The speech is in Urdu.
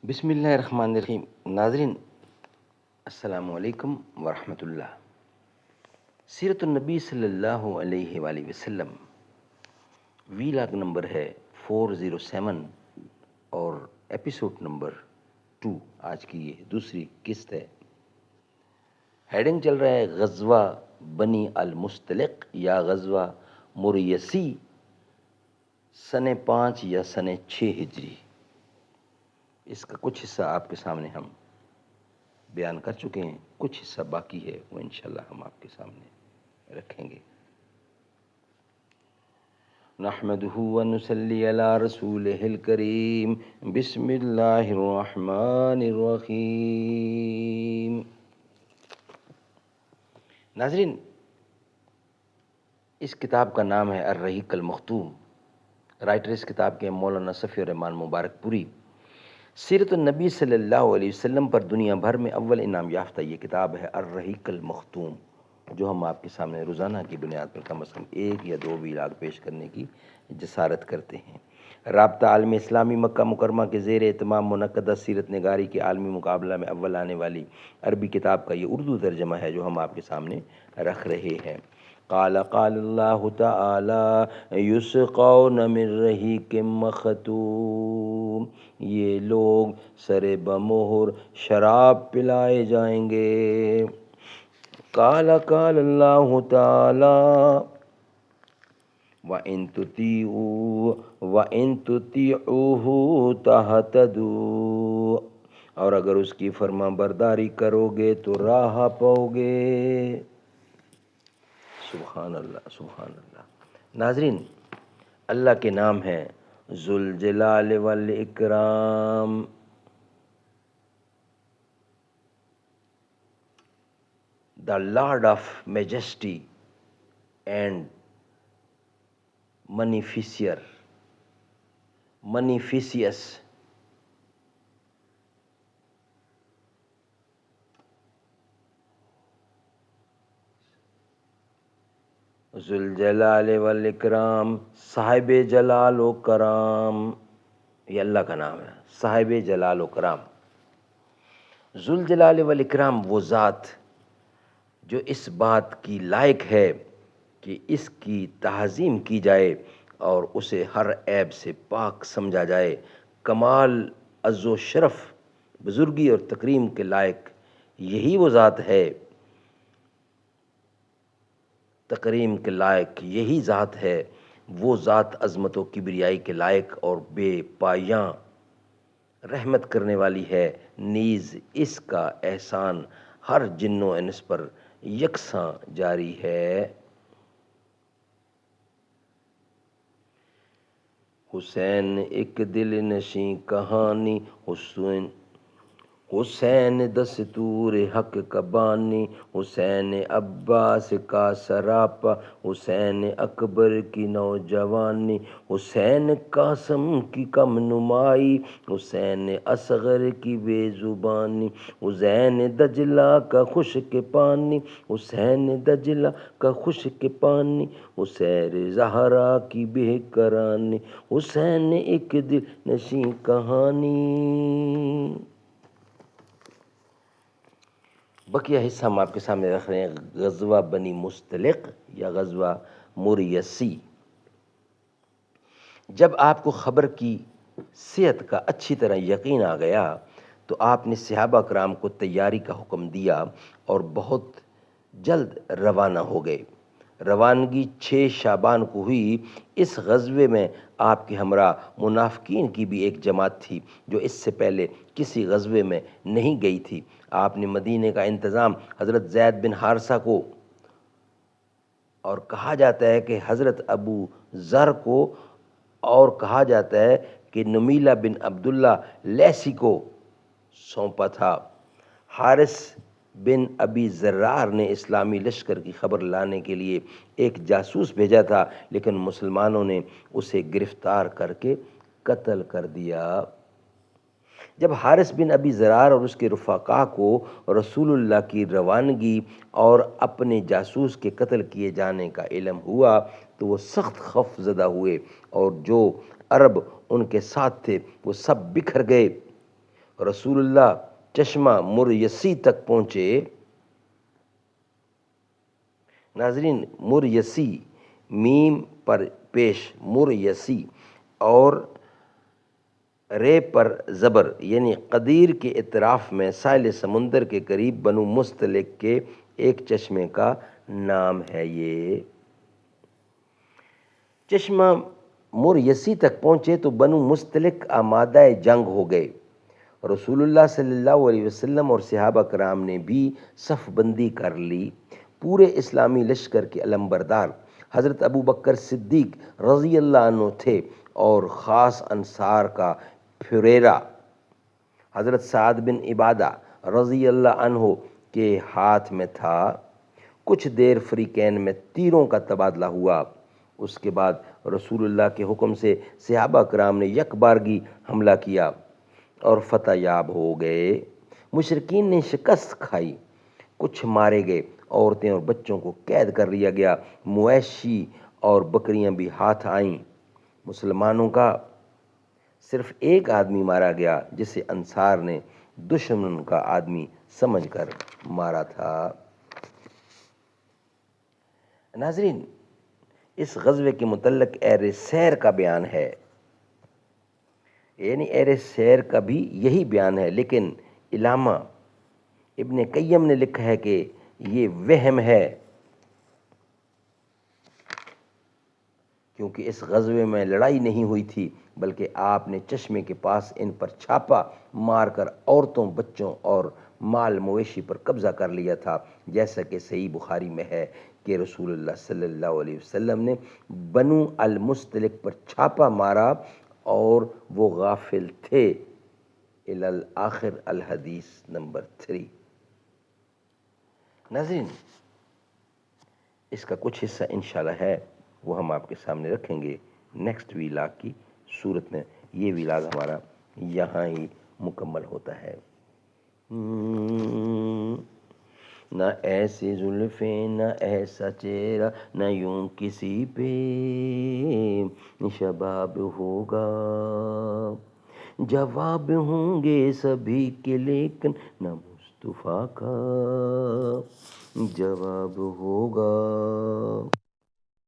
بسم اللہ الرحمن الرحیم۔ ناظرین السلام علیکم ورحمۃ اللہ۔ سیرت النبی صلی اللہ علیہ وآلہ وسلم ویلاگ نمبر ہے 407 اور ایپیسوڈ نمبر 2۔ آج کی یہ دوسری قسط ہے۔ ہیڈنگ چل رہا ہے غزوہ بنی المستلق یا غزوہ مریسی، سن 5 یا سن 6 ہجری۔ اس کا کچھ حصہ آپ کے سامنے ہم بیان کر چکے ہیں، کچھ حصہ باقی ہے، وہ انشاءاللہ ہم آپ کے سامنے رکھیں گے۔ نحمدہ ونصلی علی رسولہ الکریم، بسم اللہ الرحمن الرحیم۔ ناظرین، اس کتاب کا نام ہے الرحیق المختوم۔ رائٹر اس کتاب کے مولانا صفی الرحمن مبارک پوری۔ سیرت النبی صلی اللہ علیہ وسلم پر دنیا بھر میں اول انعام یافتہ یہ کتاب ہے الرحیق المختوم، جو ہم آپ کے سامنے روزانہ کی بنیاد پر کم از کم 1 یا 2 ویلاگ پیش کرنے کی جسارت کرتے ہیں۔ رابطہ عالم اسلامی مکہ مکرمہ کے زیر اہتمام منعقدہ سیرت نگاری کے عالمی مقابلہ میں اول آنے والی عربی کتاب کا یہ اردو ترجمہ ہے جو ہم آپ کے سامنے رکھ رہے ہیں۔ قال اللہ تعالی یسقون من رحیق مختوم، یہ لوگ سر بمہر شراب پلائے جائیں گے۔ قال اللہ تعالی وَإِن تُطِيعُوهُ تَهْتَدُوا، اور اگر اس کی فرما برداری کرو گے تو راہ پاؤ گے۔ سبحان اللہ سبحان اللہ۔ ناظرین، اللہ کے نام ہیں ذوالجلال والاکرام۔ The Lord of Majesty and Magnificence۔ ذوالجلال والاکرام، صاحب جلال و کرام، یہ اللہ کا نام ہے، صاحب جلال و کرام۔ ذوالجلال والاکرام وہ ذات جو اس بات کی لائق ہے کہ اس کی تعظیم کی جائے اور اسے ہر عیب سے پاک سمجھا جائے۔ کمال عز و شرف، بزرگی اور تکریم کے لائق یہی وہ ذات ہے، تکریم کے لائق یہی ذات ہے، وہ ذات عظمت و کبریائی کے لائق اور بے پایاں رحمت کرنے والی ہے، نیز اس کا احسان ہر جن و انس پر یکساں جاری ہے۔ حسین ایک دل نشیں کہانی، حسین دستور حق کا بانی، حسین عباس کا سراپا، حسین اکبر کی نوجوانی، حسین قاسم کی کم نمائی، حسین اصغر کی بے زبانی، حسین دجلہ کا خشک پانی، حسین دجلہ کا خشک پانی، حسین زہرا کی بے کرانی، حسین ایک دل نشیں کہانی۔ بقیہ حصہ ہم آپ کے سامنے رکھ رہے ہیں، غزوہ بنی مستلق یا غزوہ مریسی۔ جب آپ کو خبر کی صحت کا اچھی طرح یقین آ گیا تو آپ نے صحابہ کرام کو تیاری کا حکم دیا اور بہت جلد روانہ ہو گئے۔ روانگی 6 شعبان کو ہوئی۔ اس غزوے میں آپ کے ہمراہ منافقین کی بھی ایک جماعت تھی جو اس سے پہلے کسی غزوے میں نہیں گئی تھی۔ آپ نے مدینے کا انتظام حضرت زید بن حارثہ کو، اور کہا جاتا ہے کہ حضرت ابو ذر کو، اور کہا جاتا ہے کہ نمیلہ بن عبداللہ لیثی کو سونپا تھا۔ حارث بن ابی ذرار نے اسلامی لشکر کی خبر لانے کے لیے ایک جاسوس بھیجا تھا، لیکن مسلمانوں نے اسے گرفتار کر کے قتل کر دیا۔ جب حارث بن ابی ذرار اور اس کے رفقا کو رسول اللہ کی روانگی اور اپنے جاسوس کے قتل کیے جانے کا علم ہوا تو وہ سخت خوف زدہ ہوئے، اور جو عرب ان کے ساتھ تھے وہ سب بکھر گئے۔ رسول اللہ چشمہ مریسی تک پہنچے۔ ناظرین، مریسی میم پر پیش مریسی اور رے پر زبر یعنی قدیر کے اطراف میں ساحل سمندر کے قریب بنو مستلق کے ایک چشمے کا نام ہے۔ یہ چشمہ مریسی تک پہنچے تو بنو مستلق آمادہ جنگ ہو گئے۔ رسول اللہ صلی اللہ علیہ وسلم اور صحابہ کرام نے بھی صف بندی کر لی۔ پورے اسلامی لشکر کے علمبردار حضرت ابو بکر صدیق رضی اللہ عنہ تھے اور خاص انصار کا پھریرا حضرت سعد بن عبادہ رضی اللہ عنہ کے ہاتھ میں تھا۔ کچھ دیر فریقین میں تیروں کا تبادلہ ہوا۔ اس کے بعد رسول اللہ کے حکم سے صحابہ کرام نے یک بارگی حملہ کیا اور فتح یاب ہو گئے۔ مشرکین نے شکست کھائی، کچھ مارے گئے، عورتیں اور بچوں کو قید کر لیا گیا، مویشی اور بکریاں بھی ہاتھ آئیں۔ مسلمانوں کا صرف ایک آدمی مارا گیا جسے انصار نے دشمن کا آدمی سمجھ کر مارا تھا۔ ناظرین، اس غزوے کے متعلق اہل سیر کا بیان ہے، یعنی اہل سیر کا بھی یہی بیان ہے، لیکن علامہ ابن قیم نے لکھا ہے کہ یہ وہم ہے، کیونکہ اس غزوے میں لڑائی نہیں ہوئی تھی، بلکہ آپ نے چشمے کے پاس ان پر چھاپا مار کر عورتوں، بچوں اور مال مویشی پر قبضہ کر لیا تھا، جیسا کہ صحیح بخاری میں ہے کہ رسول اللہ صلی اللہ علیہ وسلم نے بنو المستلق پر چھاپا مارا اور وہ غافل تھے۔ الآخر الحدیث نمبر 3۔ ناظرین، اس کا کچھ حصہ انشاءاللہ ہے وہ ہم آپ کے سامنے رکھیں گے نیکسٹ ویلاگ کی صورت میں۔ یہ ویلاگ ہمارا یہاں ہی مکمل ہوتا ہے۔ نہ ایسی زلفیں، نہ ایسا چہرہ، نہ یوں کسی پہ شباب ہوگا، جواب ہوں گے سبھی کے لیکن نہ مصطفیٰ کا جواب ہوگا۔